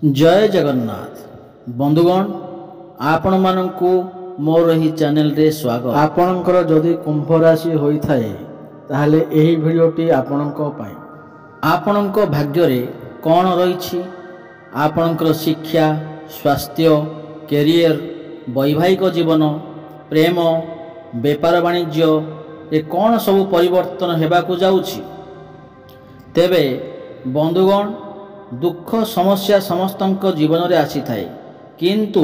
जय जगन्नाथ बंधुगण आपण मानकु मोर ही चैनल रे स्वागत। आपणकर जदि कुंभ राशि होइथाए ताहले एही भिडियोटी आपणको पाई। आपणको भाग्य रे कौन रही आपणकर शिक्षा स्वास्थ्य कैरियर वैवाहिक जीवन प्रेम बेपार वाणिज्य ए कौन सबु परिवर्तन हेबाकु जाउछि। तेबे बंधुगण दुख समस्या समस्तंक जीवन रे आसी थाए किंतु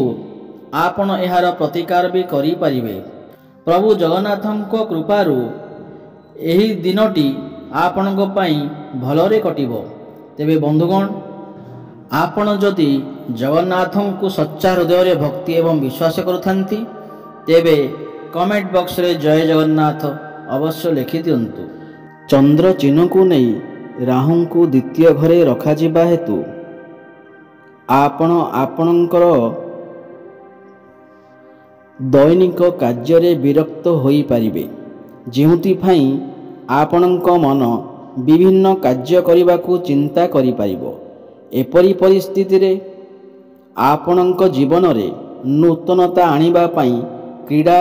आपण एहार प्रतिकार भी करि परिबे। प्रभु जगन्नाथंको कृपारु एही दिनटी आपणको पई भलरे कटिबो। तेबे बंधुगण आपण जदि जगन्नाथंको सच्चा हृदय रे भक्ति एवं विश्वास करुथांती तेबे कमेंट बॉक्स रे जय जगन्नाथ अवश्य लिखि दियंतु। चंद्र चिन्ह को नहीं राहु को द्वितीय घरे रखा जिबा हेतु आपणकर दैनिक कार्य विरक्त होई पारिबे, जेउथिपाई आपणक मन विभिन्न कार्य करने को चिंता करि पारिबो। एपरी परिस्थिति रे आपणक जीवन रे नूतनता आनिबा पाई क्रीड़ा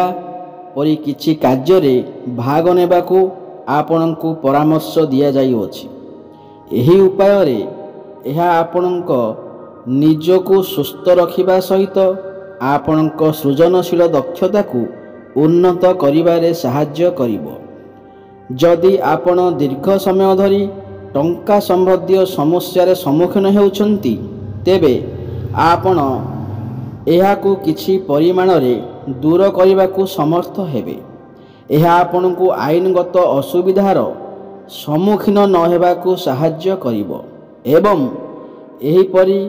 परि किछि कार्य रे भाग नेबाकू आपणक परामर्श दिया जाइछि। एही उपाय रे यह आपणक निजको सुस्थ रखिबा सहित आपणक सृजनशील दक्षता को उन्नत करिबारे सहाय्य करिबो। जदि आपण दीर्घ समय धरी टंका संबंधी समस्या सम्मुखीन हेउछंती तेबे आपण एहाकू किछि परिमाण रे दूर करने को समर्थ हेबे। यह आपण को आईनगत असुविधार सम्मुखीन न हेबाकू सहाय्य करिबो एवं एहीपरि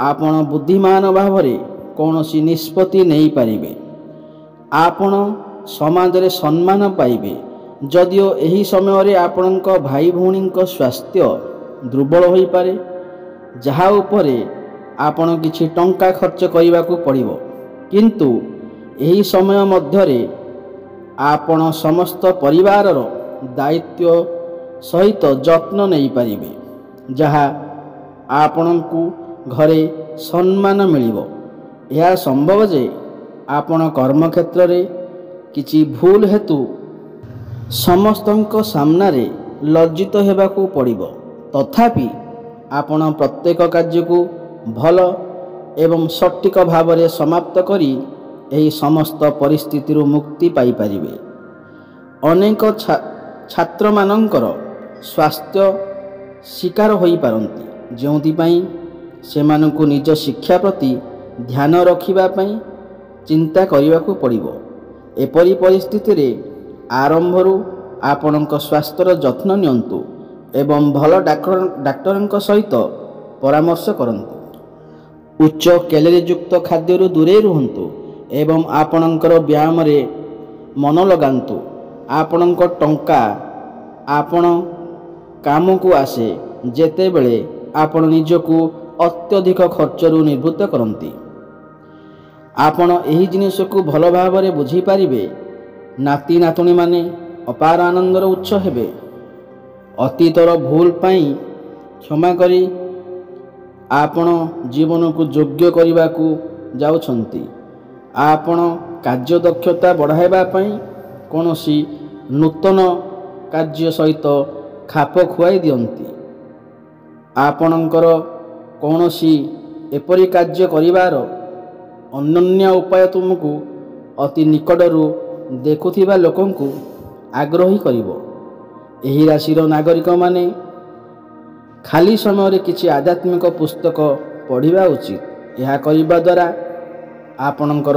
आपण बुद्धिमान भावरे कौनसी निष्पत्ति नहीं पारिबे। आपण समाज रे सम्मान पाइबे। जदिओ एही समय रे आपणक भाई भौणी स्वास्थ्य दुर्बल होई पारे, जहा उपरे आपण किछि टंका खर्च करने को पड़िबो, किंतु एही समय मध्यरे आपण समस्त परिवारर दायित्व सहित जत्न नहीं पारिबे, जहा आपणकू घरे सम्मान मिलिबो। यह संभव जे आपण कर्म क्षेत्र रे किछि भूल हेतु समस्तंक सामना रे लज्जित हेबाकू पड़िबो, तथापि आपण प्रत्येक कार्य को भल एवं सटीक भाव में समाप्त करी एही समस्त परिस्थिति मुक्ति पाई परिबे। अनेक छात्र मानकर स्वास्थ्य शिकार होई पारंती, जोंथिपाई सेमानकु निज शिक्षा प्रति ध्यान रखिबा पई चिंता करिबा को पड़िबो। एपरी परिस्थिति रे आरंभरू आपणक स्वास्थ्यर जत्न नियंतु एवं भल डाक्टर सहित परामर्श करंतु। उच्च कैलोरी युक्त खाद्य दूरे रुहंतु एवं आपणकर व्यायाम रे मन लगांतु। आपणक टंका आपण काम को आसे जेते बेले आपण निजको अत्यधिक खर्चरू निवृत्त करंती। आपण एही जिनिस को भल भाव में बुझी पारिबे। नाती नातुणी माने अपार आनंदर उत्स हेबे। अतीतर भूल पाई क्षमा करी आपण जीवन को योग्य करने को जाउछंती। आपण कार्य दक्षता बढ़ाइबा पई कोनोसी नूतन कार्य सहित खाप खुआई दियंती। आपणकर कोनोसी एपरी कार्य करिवार अनन्य उपाय तुमको अति निकटरू देखुथिबा लोकंकु आग्रही करिवो। एही राशिर नागरिक माने खाली समय रे किछि आध्यात्मिक पुस्तक पढ़िबा उचित। यह करिबा द्वारा आपणकर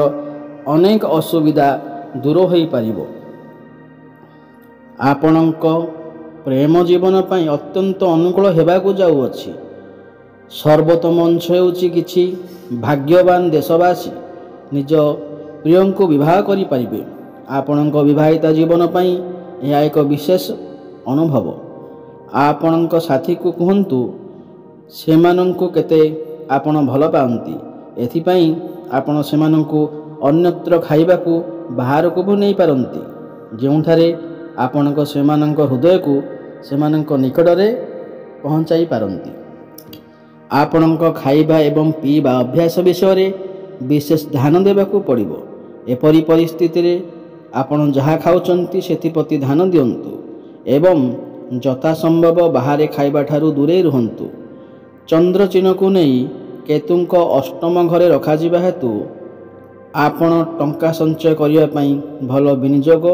अनेक असुविधा दूर होई पारिबो। आपणक प्रेम जीवन पई अत्यंत अनुकूल हेबाकू जाउअछि। सर्वोत्तम अंश हेउछि किछि भाग्यवान देशवासी निज प्रियंको विवाह करि पारिबे। आपणक विवाहिता जीवन पई यह एक विशेष अनुभव। आपणक साथी को कहंतु सेमानंको केते आपण भल पाउंती, एथिपई आपण सेमानंको अन्यत्र खाइबाकू बाहर को भी नहीं पारंती, जोंठारे आपणक सेमानंक हृदय को सेमानंक निकट रे पहुंचाई पारंती। ଆପଣଙ୍କ ଖାଇବା ଏବଂ ପିଇବା ଅଭ୍ୟାସ ବିଷୟରେ ବିଶେଷ ଧ୍ୟାନ ଦେବାକୁ ପଡ଼ିବ। ଏପରି ପରିସ୍ଥିତିରେ ଆପଣ ଯାହା ଖାଉଛନ୍ତି ସେଥିପ୍ରତି ଧ୍ୟାନ ଦିଅନ୍ତୁ ଏବଂ ଯଥାସମ୍ଭବ ବାହାରେ ଖାଇବାଠାରୁ ଦୂରେଇ ରୁହନ୍ତୁ। ଚନ୍ଦ୍ର ଚିହ୍ନକୁ ନେଇ କେତୁଙ୍କ ଅଷ୍ଟମ ଘରେ ରଖାଯିବା ହେତୁ ଆପଣ ଟଙ୍କା ସଞ୍ଚୟ କରିବା ପାଇଁ ଭଲ ବିନିଯୋଗ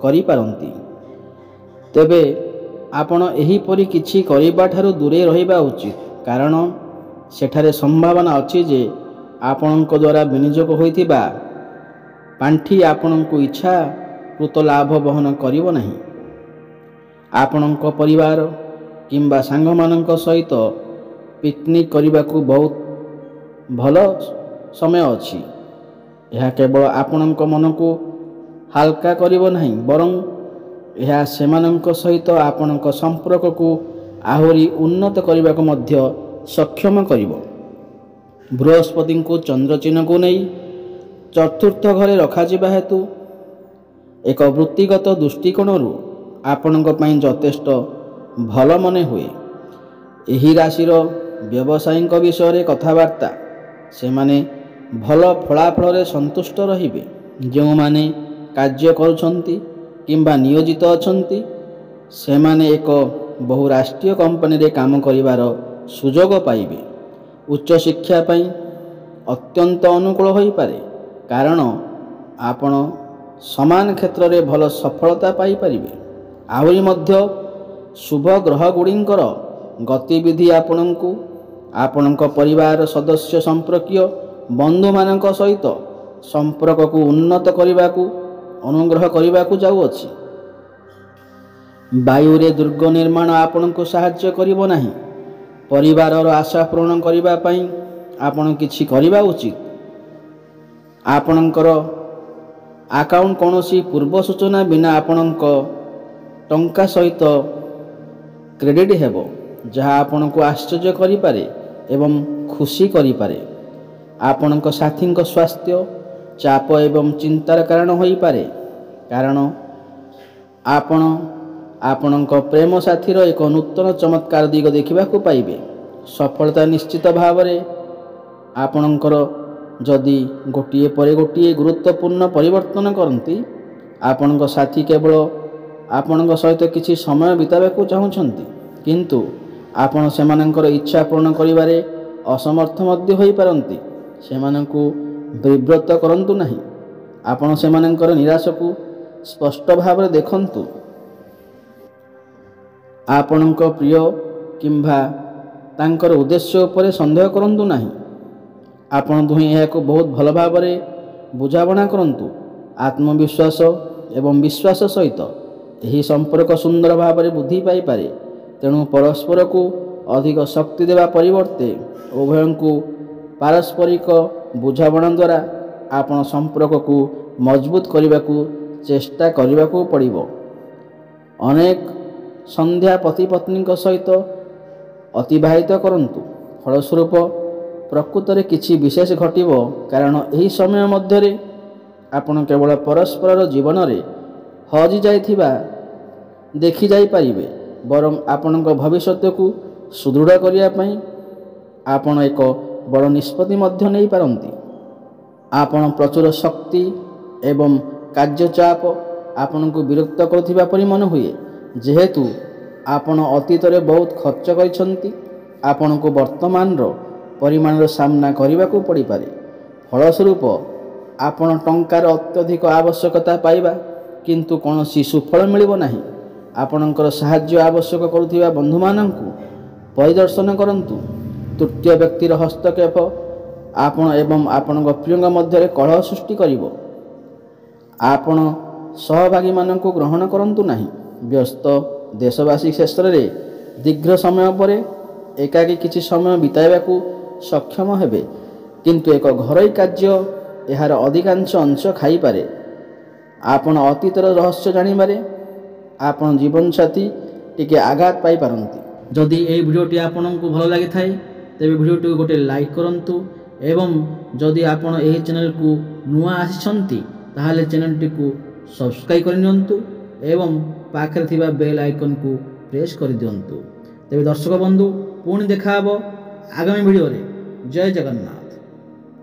କରିପାରନ୍ତି। ତେବେ ଆପଣ ଏହିପରି କିଛି କରିବାଠାରୁ ଦୂରେଇ ରହିବା ଉଚିତ, କାରଣ ସେଠାରେ ସମ୍ଭାବନା ଅଛି ଯେ ଆପଣଙ୍କ ଦ୍ୱାରା ବିନିଯୋଗ ହୋଇଥିବା ପାଣ୍ଠି ଆପଣଙ୍କୁ ଇଚ୍ଛାକୃତ ଲାଭ ବହନ କରିବ ନାହିଁ। ଆପଣଙ୍କ ପରିବାର କିମ୍ବା ସାଙ୍ଗମାନଙ୍କ ସହିତ ପିକନିକ୍ କରିବାକୁ ବହୁତ ଭଲ ସମୟ ଅଛି। ଏହା କେବଳ ଆପଣଙ୍କ ମନକୁ ହାଲକା କରିବ ନାହିଁ, ବରଂ ଏହା ସେମାନଙ୍କ ସହିତ ଆପଣଙ୍କ ସମ୍ପର୍କକୁ ଆହୁରି ଉନ୍ନତ କରିବାକୁ ମଧ୍ୟ ସକ୍ଷମ କରିବ। ବୃହସ୍ପତିଙ୍କୁ ଚନ୍ଦ୍ର ଚିହ୍ନକୁ ନେଇ ଚତୁର୍ଥ ଘରେ ରଖାଯିବା ହେତୁ ଏକ ବୃତ୍ତିଗତ ଦୃଷ୍ଟିକୋଣରୁ ଆପଣଙ୍କ ପାଇଁ ଯଥେଷ୍ଟ ଭଲ ମନେ ହୁଏ। ଏହି ରାଶିର ବ୍ୟବସାୟୀଙ୍କ ବିଷୟରେ କଥାବାର୍ତ୍ତା, ସେମାନେ ଭଲ ଫଳାଫଳରେ ସନ୍ତୁଷ୍ଟ ରହିବେ। ଯେଉଁମାନେ କାର୍ଯ୍ୟ କରୁଛନ୍ତି କିମ୍ବା ନିୟୋଜିତ ଅଛନ୍ତି, ସେମାନେ ଏକ ବହୁରାଷ୍ଟ୍ରୀୟ କମ୍ପାନୀରେ କାମ କରିବାର ସୁଯୋଗ ପାଇବେ। ଉଚ୍ଚଶିକ୍ଷା ପାଇଁ ଅତ୍ୟନ୍ତ ଅନୁକୂଳ ହୋଇପାରେ, କାରଣ ଆପଣ ସମାନ କ୍ଷେତ୍ରରେ ଭଲ ସଫଳତା ପାଇପାରିବେ। ଆହୁରି ମଧ୍ୟ ଶୁଭ ଗ୍ରହଗୁଡ଼ିଙ୍କର ଗତିବିଧି ଆପଣଙ୍କୁ ଆପଣଙ୍କ ପରିବାର ସଦସ୍ୟ ସମ୍ପର୍କୀୟ ବନ୍ଧୁମାନଙ୍କ ସହିତ ସମ୍ପର୍କକୁ ଉନ୍ନତ କରିବାକୁ ଅନୁଗ୍ରହ କରିବାକୁ ଯାଉଅଛି। ବାୟୁରେ ଦୁର୍ଗ ନିର୍ମାଣ ଆପଣଙ୍କୁ ସାହାଯ୍ୟ କରିବ ନାହିଁ। ପରିବାରର ଆଶା ପୂରଣ କରିବା ପାଇଁ ଆପଣ କିଛି କରିବା ଉଚିତ। ଆପଣଙ୍କର ଆକାଉଣ୍ଟ କୌଣସି ପୂର୍ବ ସୂଚନା ବିନା ଆପଣଙ୍କ ଟଙ୍କା ସହିତ କ୍ରେଡିଟ୍ ହେବ, ଯାହା ଆପଣଙ୍କୁ ଆଶ୍ଚର୍ଯ୍ୟ କରିପାରେ ଏବଂ ଖୁସି କରିପାରେ। ଆପଣଙ୍କ ସାଥୀଙ୍କ ସ୍ୱାସ୍ଥ୍ୟ ଚାପ ଏବଂ ଚିନ୍ତାର କାରଣ ହୋଇପାରେ, କାରଣ ଆପଣ ଆପଣଙ୍କ ପ୍ରେମ ସାଥୀର ଏକ ନୂତନ ଚମତ୍କାର ଦିଗ ଦେଖିବାକୁ ପାଇବେ। ସଫଳତା ନିଶ୍ଚିତ ଭାବରେ ଆପଣଙ୍କର ଯଦି ଗୋଟିଏ ପରେ ଗୋଟିଏ ଗୁରୁତ୍ୱପୂର୍ଣ୍ଣ ପରିବର୍ତ୍ତନ କରନ୍ତି। ଆପଣଙ୍କ ସାଥୀ କେବଳ ଆପଣଙ୍କ ସହିତ କିଛି ସମୟ ବିତାଇବାକୁ ଚାହୁଁଛନ୍ତି, କିନ୍ତୁ ଆପଣ ସେମାନଙ୍କର ଇଚ୍ଛା ପୂରଣ କରିବାରେ ଅସମର୍ଥ ମଧ୍ୟ ହୋଇପାରନ୍ତି। ସେମାନଙ୍କୁ ବିବ୍ରତ କରନ୍ତୁ ନାହିଁ। ଆପଣ ସେମାନଙ୍କର ନିରାଶକୁ ସ୍ପଷ୍ଟ ଭାବରେ ଦେଖନ୍ତୁ। ଆପଣଙ୍କ ପ୍ରିୟ କିମ୍ବା ତାଙ୍କର ଉଦ୍ଦେଶ୍ୟ ଉପରେ ସନ୍ଦେହ କରନ୍ତୁ ନାହିଁ। ଆପଣ ଦୁହେଁ ଏହାକୁ ବହୁତ ଭଲ ଭାବରେ ବୁଝାମଣା କରନ୍ତୁ। ଆତ୍ମବିଶ୍ୱାସ ଏବଂ ବିଶ୍ୱାସ ସହିତ ଏହି ସମ୍ପର୍କ ସୁନ୍ଦର ଭାବରେ ବୃଦ୍ଧି ପାଇପାରେ। ତେଣୁ ପରସ୍ପରକୁ ଅଧିକ ଶକ୍ତି ଦେବା ପରିବର୍ତ୍ତେ ଉଭୟଙ୍କୁ ପାରସ୍ପରିକ ବୁଝାମଣା ଦ୍ୱାରା ଆପଣ ସମ୍ପର୍କକୁ ମଜବୁତ କରିବାକୁ ଚେଷ୍ଟା କରିବାକୁ ପଡ଼ିବ। ଅନେକ ସନ୍ଧ୍ୟା ପତି ପତ୍ନୀଙ୍କ ସହିତ ଅତିବାହିତ କରନ୍ତୁ। ଫଳସ୍ୱରୂପ ପ୍ରକୃତରେ କିଛି ବିଶେଷ ଘଟିବ, କାରଣ ଏହି ସମୟ ମଧ୍ୟରେ ଆପଣ କେବଳ ପରସ୍ପରର ଜୀବନରେ ହଜିଯାଇଥିବା ଦେଖିଯାଇପାରିବେ, ବରଂ ଆପଣଙ୍କ ଭବିଷ୍ୟତକୁ ସୁଦୃଢ଼ କରିବା ପାଇଁ ଆପଣ ଏକ ବଡ଼ ନିଷ୍ପତ୍ତି ମଧ୍ୟ ନେଇପାରନ୍ତି। ଆପଣ ପ୍ରଚୁର ଶକ୍ତି ଏବଂ କାର୍ଯ୍ୟଚାପ ଆପଣଙ୍କୁ ବିରକ୍ତ କରୁଥିବା ପରି ମନେ ହୁଏ। ଯେହେତୁ ଆପଣ ଅତୀତରେ ବହୁତ ଖର୍ଚ୍ଚ କରିଛନ୍ତି, ଆପଣଙ୍କୁ ବର୍ତ୍ତମାନର ପରିମାଣର ସାମ୍ନା କରିବାକୁ ପଡ଼ିପାରେ। ଫଳସ୍ୱରୂପ ଆପଣ ଟଙ୍କାର ଅତ୍ୟଧିକ ଆବଶ୍ୟକତା ପାଇବା କିନ୍ତୁ କୌଣସି ସୁଫଳ ମିଳିବ ନାହିଁ। ଆପଣଙ୍କର ସାହାଯ୍ୟ ଆବଶ୍ୟକ କରୁଥିବା ବନ୍ଧୁମାନଙ୍କୁ ପରିଦର୍ଶନ କରନ୍ତୁ। ତୃତୀୟ ବ୍ୟକ୍ତିର ହସ୍ତକ୍ଷେପ ଆପଣ ଏବଂ ଆପଣଙ୍କ ପ୍ରିୟଙ୍କ ମଧ୍ୟରେ କଳହ ସୃଷ୍ଟି କରିବ। ଆପଣ ସହଭାଗୀମାନଙ୍କୁ ଗ୍ରହଣ କରନ୍ତୁ ନାହିଁ। ବ୍ୟସ୍ତ ଦେଶବାସୀ ଶେଷରେ ଦୀର୍ଘ ସମୟ ପରେ ଏକାକୀ କିଛି ସମୟ ବିତାଇବାକୁ ସକ୍ଷମ ହେବେ, କିନ୍ତୁ ଏକ ଘରୋଇ କାର୍ଯ୍ୟ ଏହାର ଅଧିକାଂଶ ଅଂଶ ଖାଇପାରେ। ଆପଣ ଅତୀତର ରହସ୍ୟ ଜାଣିବାରେ ଆପଣ ଜୀବନସାଥୀ ଟିକେ ଆଘାତ ପାଇପାରନ୍ତି। ଯଦି ଏହି ଭିଡ଼ିଓଟି ଆପଣଙ୍କୁ ଭଲ ଲାଗିଥାଏ ତେବେ ଭିଡ଼ିଓଟିକୁ ଗୋଟିଏ ଲାଇକ୍ କରନ୍ତୁ ଏବଂ ଯଦି ଆପଣ ଏହି ଚ୍ୟାନେଲକୁ ନୂଆ ଆସିଛନ୍ତି ତାହେଲେ ଚ୍ୟାନେଲଟିକୁ ସବସ୍କ୍ରାଇବ୍ କରିନିଅନ୍ତୁ ଏବଂ ପାଖରେ ଥିବା ବେଲ୍ ଆଇକନ୍କୁ ପ୍ରେସ୍ କରିଦିଅନ୍ତୁ। ତେବେ ଦର୍ଶକ ବନ୍ଧୁ, ପୁଣି ଦେଖା ହେବ ଆଗାମୀ ଭିଡ଼ିଓରେ। ଜୟ ଜଗନ୍ନାଥ।